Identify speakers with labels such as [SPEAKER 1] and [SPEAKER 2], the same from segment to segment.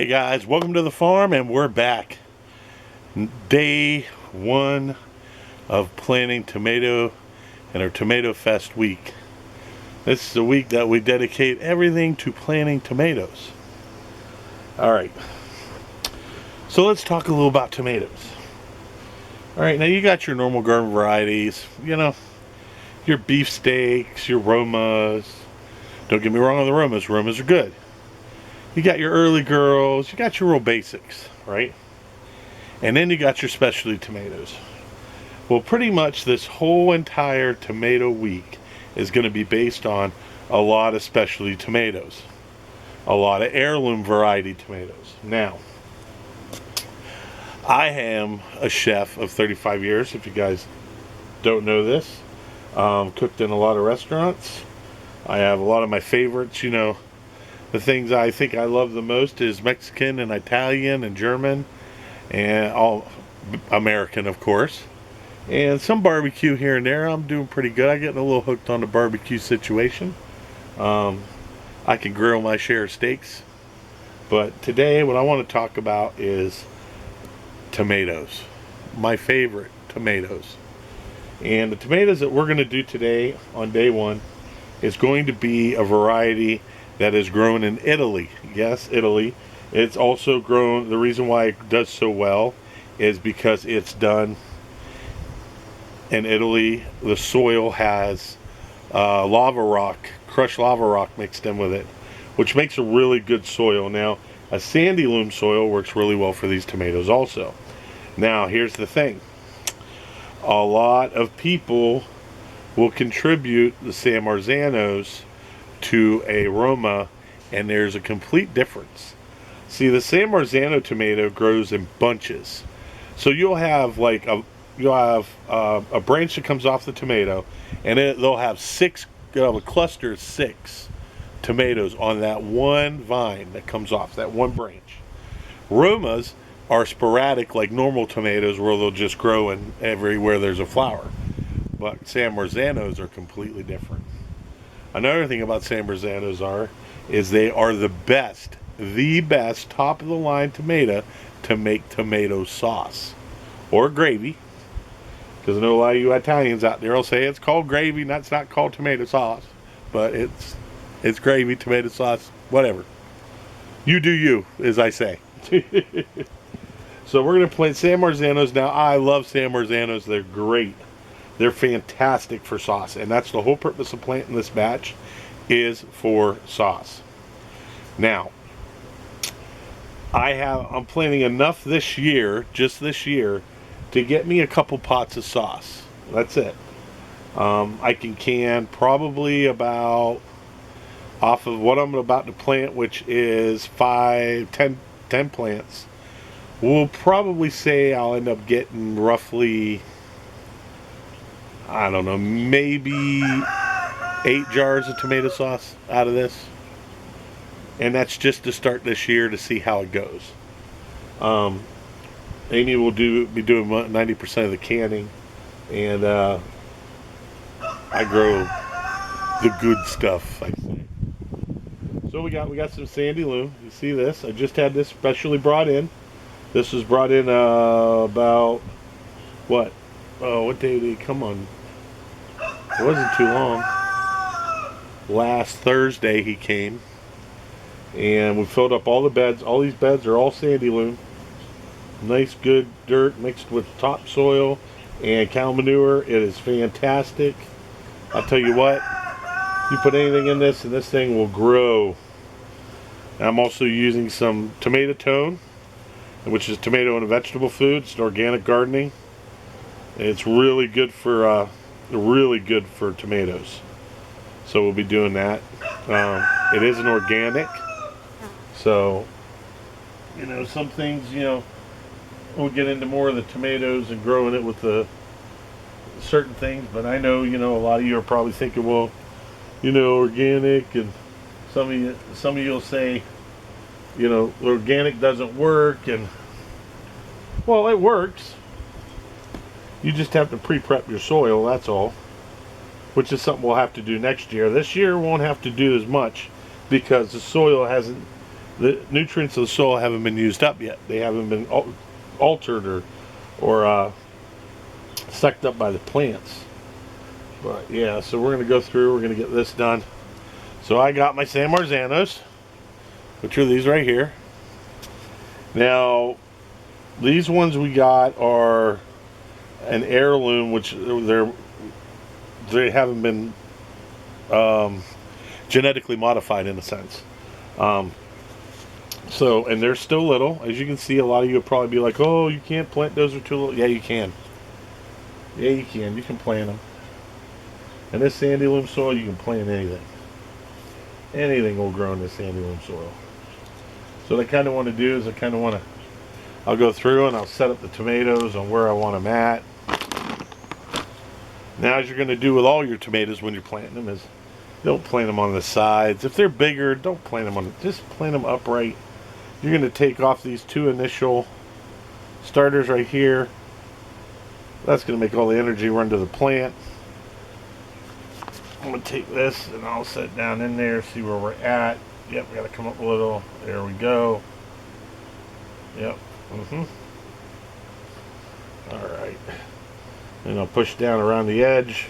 [SPEAKER 1] Hey guys, welcome to the farm, and we're back. Day one of planting tomato and our Tomato Fest week. This is a week that we dedicate everything to planting tomatoes. Alright, so let's talk a little about tomatoes. Alright, now you got your normal garden varieties, your beefsteaks, your Romas. Don't get me wrong on the Romas, Romas are good. You got your early girls, you got your real basics, right? And then you got your specialty tomatoes. Well, pretty much this whole entire tomato week is going to be based on a lot of specialty tomatoes. A lot of heirloom variety tomatoes. Now, I am a chef of 35 years, if you guys don't know this. Cooked in a lot of restaurants. I have a lot of my favorites, The things I think I love the most is Mexican and Italian and German and all American, of course. And some barbecue here and there. I'm doing pretty good. I'm getting a little hooked on the barbecue situation. I can grill my share of steaks. But today what I want to talk about is tomatoes. My favorite tomatoes. And the tomatoes that we're going to do today on day one is going to be a variety that is grown in Italy. Yes, Italy. It's also grown, the reason why it does so well is because it's done in Italy. The soil has lava rock, crushed lava rock mixed in with it, which makes a really good soil. Now, a sandy loam soil works really well for these tomatoes also. Now, here's the thing. A lot of people will contribute the San Marzanos to a Roma, and there's a complete difference. See, the San Marzano tomato grows in bunches, so you'll have a branch that comes off the tomato, and they'll have a cluster of 6 tomatoes on that one vine that comes off that one branch. Romas are sporadic like normal tomatoes, where they'll just grow in everywhere there's a flower, but San Marzanos are completely different. Another thing about San Marzanos is they are the best top of the line tomato to make tomato sauce or gravy. Because I know a lot of you Italians out there will say it's called gravy, and that's not called tomato sauce, but it's gravy, tomato sauce, whatever. You do you, as I say. So we're going to plant San Marzanos now. I love San Marzanos. They're great. They're fantastic for sauce, and that's the whole purpose of planting this batch, is for sauce. Now, I'm planting enough this year, just this year, to get me a couple pots of sauce. That's it. I can probably about, off of what I'm about to plant, which is 10 plants, we'll probably say I'll end up getting roughly, I don't know, maybe 8 jars of tomato sauce out of this. And that's just to start this year to see how it goes. Amy will be doing 90% of the canning, and I grow the good stuff, I say. So we got some sandy loam. You see this? I just had this specially brought in. This was brought in about what? Oh, what day did it come on? It wasn't too long. Last Thursday he came, and we filled up all the beds. All these beds are all sandy loam. Nice, good dirt mixed with topsoil and cow manure. It is fantastic. I'll tell you what, you put anything in this, and this thing will grow. I'm also using some tomato tone, which is tomato and a vegetable food. It's organic gardening. It's really good for tomatoes. So we'll be doing that. It is an organic, so some things we'll get into more of the tomatoes and growing it with the certain things. But I know a lot of you are probably thinking, well, organic, and some of you'll say organic doesn't work, and well, it works. You just have to pre-prep your soil, that's all. Which is something we'll have to do next year. This year won't have to do as much because the soil hasn't the nutrients of the soil haven't been used up yet. They haven't been altered or sucked up by the plants. But yeah, so we're gonna go through. We're gonna get this done. So I got my San Marzanos, which are these right here. Now, these ones we got are an heirloom, which they haven't been genetically modified in a sense. So, and they're still little. As you can see, a lot of you would probably be like, oh, you can't plant those, are too little. Yeah, you can. Yeah, you can. You can plant them. In this sandy loam soil, you can plant anything. Anything will grow in this sandy loam soil. So what I kind of want to do is I'll go through and I'll set up the tomatoes on where I want them at. Now, as you're going to do with all your tomatoes when you're planting them, is don't plant them on the sides. If they're bigger, don't plant them just plant them upright. You're going to take off these two initial starters right here. That's going to make all the energy run to the plant. I'm going to take this and I'll set down in there, see where we're at. Yep, we got to come up a little. There we go. Yep. Alright. And I'll push down around the edge.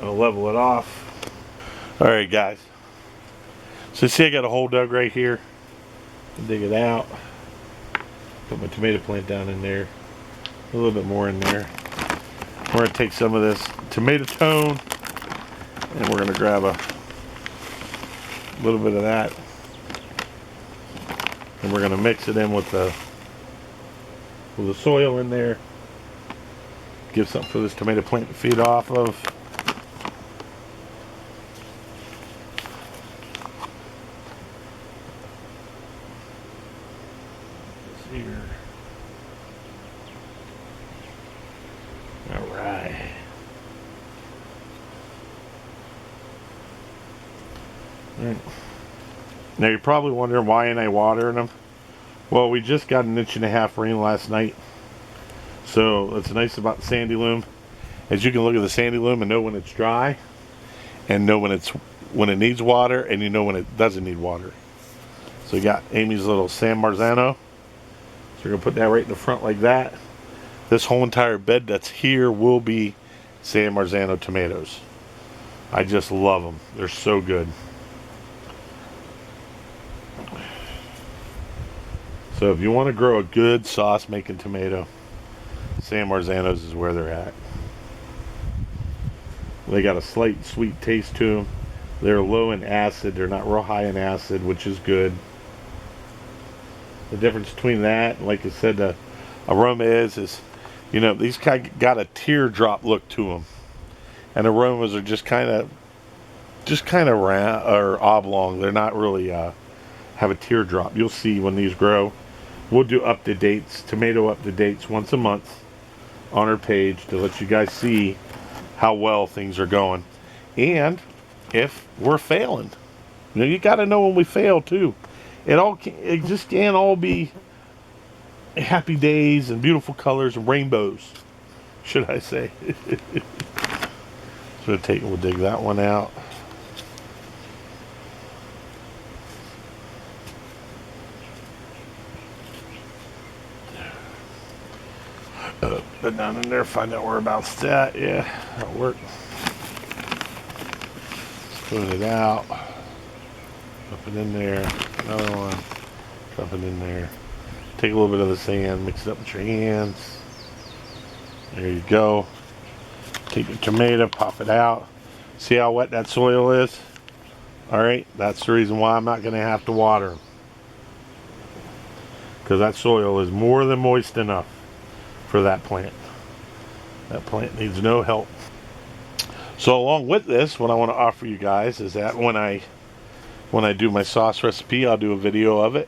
[SPEAKER 1] I'll level it off. Alright, guys. So see, I got a hole dug right here. Dig it out. Put my tomato plant down in there. A little bit more in there. We're going to take some of this tomato tone and we're going to grab a little bit of that. And we're going to mix it in with the soil in there. Give something for this tomato plant to feed off of. This here. All right. All right. Now you're probably wondering why ain't I watering them? Well, we just got an 1.5 rain last night. So what's nice about the sandy loam is you can look at the sandy loam and know when it's dry and know when it needs water, and you know when it doesn't need water. So you got Amy's little San Marzano. So we're gonna put that right in the front like that. This whole entire bed that's here will be San Marzano tomatoes. I just love them. They're so good. So if you want to grow a good sauce making tomato, San Marzanos is where they're at. They got a slight sweet taste to them. They're low in acid. They're not real high in acid, which is good. The difference between that, like I said, the aroma is you know, these got a teardrop look to them, and aromas are just kind of round or oblong. They're not really have a teardrop. You'll see when these grow. We'll do up-to-dates, tomato up-to-dates once a month on our page to let you guys see how well things are going, and if we're failing. You know, you got to know when we fail too. It just can't all be happy days and beautiful colors and rainbows, should I say. So we'll dig that one out. Put down in there, find out whereabouts it's at. Yeah, that'll work. Put it out. Drop it in there. Another one. Drop it in there. Take a little bit of the sand, mix it up with your hands. There you go. Take your tomato, pop it out. See how wet that soil is? Alright, that's the reason why I'm not going to have to water them. Because that soil is more than moist enough for that plant. That plant needs no help. So along with this, what I want to offer you guys is that when I do my sauce recipe, I'll do a video of it,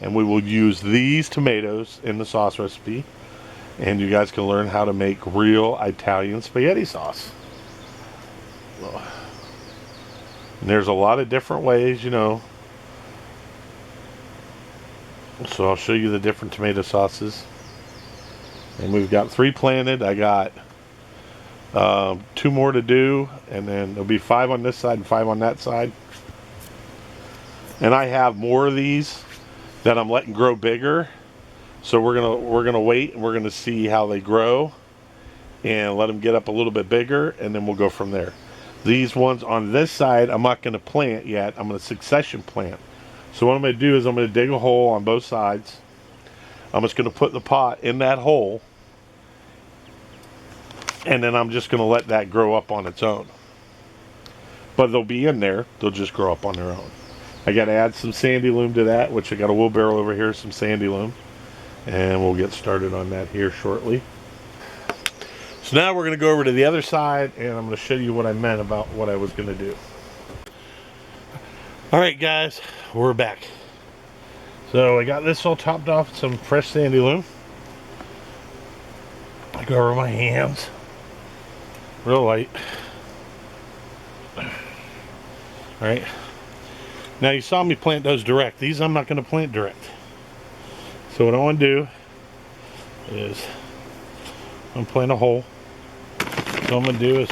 [SPEAKER 1] and we will use these tomatoes in the sauce recipe, and you guys can learn how to make real Italian spaghetti sauce. And there's a lot of different ways, you know. So I'll show you the different tomato sauces. And we've got 3 planted. I got 2 more to do, and then there'll be 5 on this side and 5 on that side. And I have more of these that I'm letting grow bigger. So we're gonna wait and we're gonna see how they grow and let them get up a little bit bigger, and then we'll go from there. These ones on this side, I'm not gonna plant yet. I'm gonna succession plant. So what I'm gonna do is I'm gonna dig a hole on both sides. I'm just gonna put the pot in that hole, and then I'm just gonna let that grow up on its own. But they'll be in there, they'll just grow up on their own. I gotta add some sandy loam to that, which I got a wheelbarrow over here, some sandy loam. And we'll get started on that here shortly. So now we're going to go over to the other side, and I'm going to show you what I meant about what I was going to do. Alright guys, we're back. So I got this all topped off with some fresh sandy loam. I go over my hands real light. Alright, now you saw me plant those direct. These I'm not going to plant direct. So what I want to do is I'm going to plant a hole. So what I'm going to do is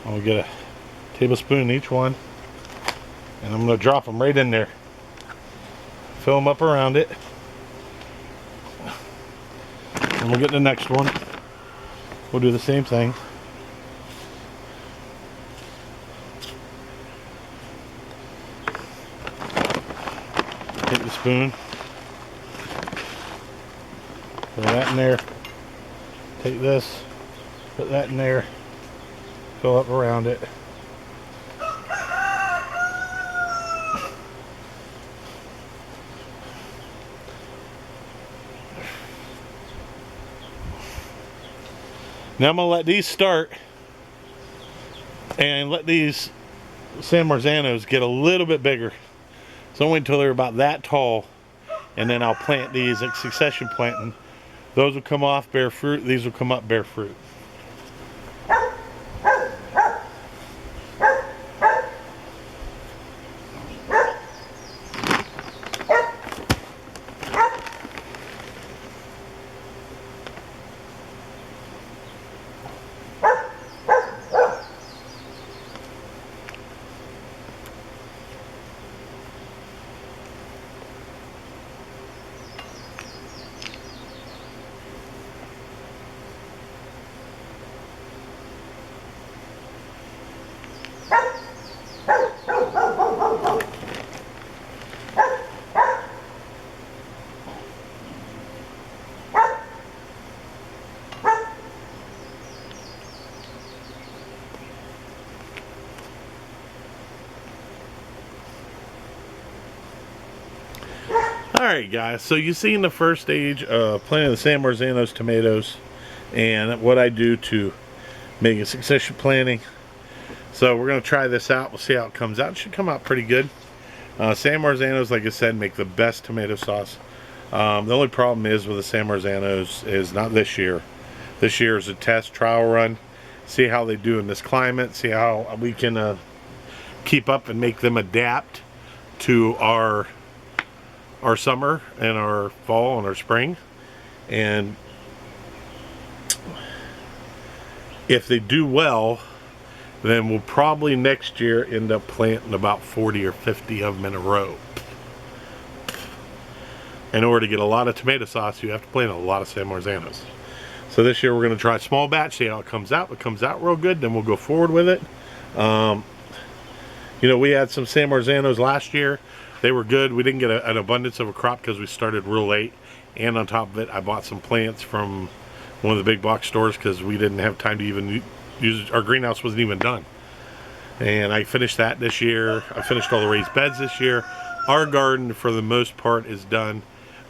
[SPEAKER 1] I'll get a tablespoon in each one, and I'm going to drop them right in there. Fill them up around it. And we'll get the next one. We'll do the same thing. Take the spoon, put that in there, take this, put that in there, fill up around it. Now I'm going to let these start and let these San Marzanos get a little bit bigger. So I'll wait until they're about that tall, and then I'll plant these at succession planting. Those will come off, bear fruit. These will come up, bear fruit. Alright guys, so you've seen the first stage of planting the San Marzano's tomatoes and what I do to make a succession planting. So we're going to try this out. We'll see how it comes out. It should come out pretty good. San Marzano's, like I said, make the best tomato sauce. The only problem is with the San Marzano's is not this year. This year is a test trial run. See how they do in this climate. See how we can keep up and make them adapt to our summer and our fall and our spring. And if they do well, then we'll probably next year end up planting about 40 or 50 of them in a row. In order to get a lot of tomato sauce, you have to plant a lot of San Marzanos. So this year we're going to try a small batch, see how it comes out. If it comes out real good, then we'll go forward with it. You know, we had some San Marzanos last year. They were good. We didn't get an abundance of a crop because we started real late. And on top of it, I bought some plants from one of the big box stores because we didn't have time to even use, our greenhouse wasn't even done. And I finished that this year. I finished all the raised beds this year. Our garden, for the most part, is done.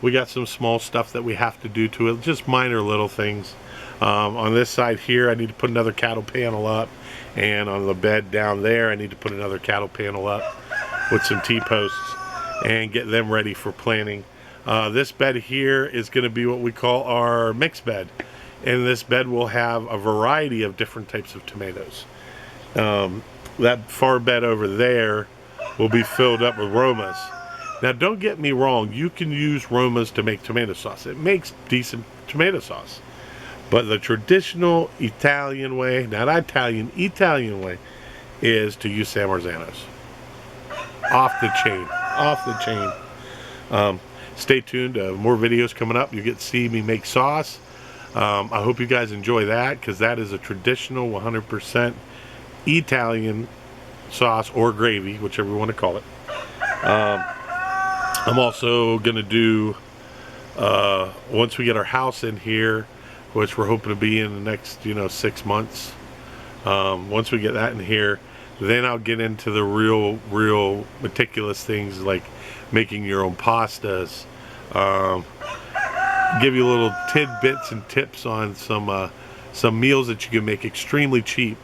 [SPEAKER 1] We got some small stuff that we have to do to it, just minor little things. On this side here, I need to put another cattle panel up. And on the bed down there, I need to put another cattle panel up with some T-posts and get them ready for planting. This bed here is going to be what we call our mixed bed. And this bed will have a variety of different types of tomatoes. That far bed over there will be filled up with Romas. Now don't get me wrong, you can use Romas to make tomato sauce. It makes decent tomato sauce. But the traditional Italian way, not Italian, Italian way, is to use San Marzanos. off the chain, off the chain. Stay tuned, more videos coming up. You get to see me make sauce. I hope you guys enjoy that, because that is a traditional 100% Italian sauce or gravy, whichever you want to call it. I'm also gonna do, once we get our house in here, which we're hoping to be in the next 6 months, once we get that in here, then I'll get into the real meticulous things like making your own pastas, give you little tidbits and tips on some meals that you can make extremely cheap,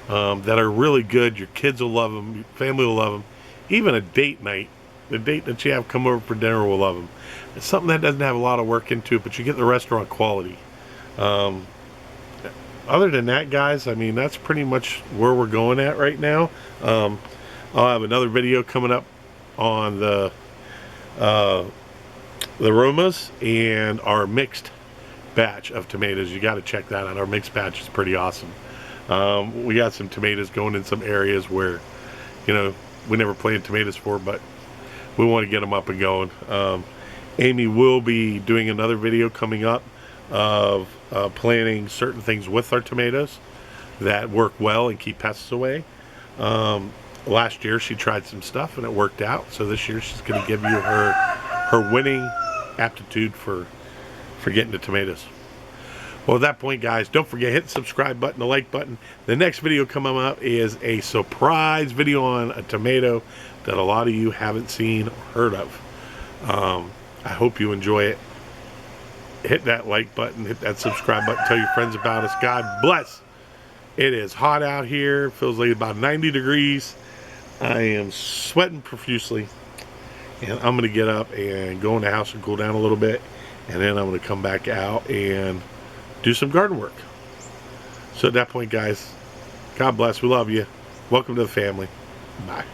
[SPEAKER 1] that are really good. Your kids will love them, your family will love them. Even a date night, the date that you have come over for dinner will love them. It's something that doesn't have a lot of work into it, but you get the restaurant quality. Other than that, guys, I mean, that's pretty much where we're going at right now. I'll have another video coming up on the Romas and our mixed batch of tomatoes. You got to check that out. Our mixed batch is pretty awesome. We got some tomatoes going in some areas where, we never planted tomatoes for, but we want to get them up and going. Amy will be doing another video coming up of planting certain things with our tomatoes that work well and keep pests away. Last year she tried some stuff and it worked out, so this year she's going to give you her winning aptitude for getting the tomatoes. Well, at that point, guys, don't forget, hit the subscribe button, the like button. The next video coming up is a surprise video on a tomato that a lot of you haven't seen or heard of. I hope you enjoy it. Hit that like button, hit that subscribe button, tell your friends about us. God bless. It is hot out here. It feels like about 90 degrees. I am sweating profusely. And I'm going to get up and go in the house and cool down a little bit. And then I'm going to come back out and do some garden work. So at that point, guys, God bless. We love you. Welcome to the family. Bye.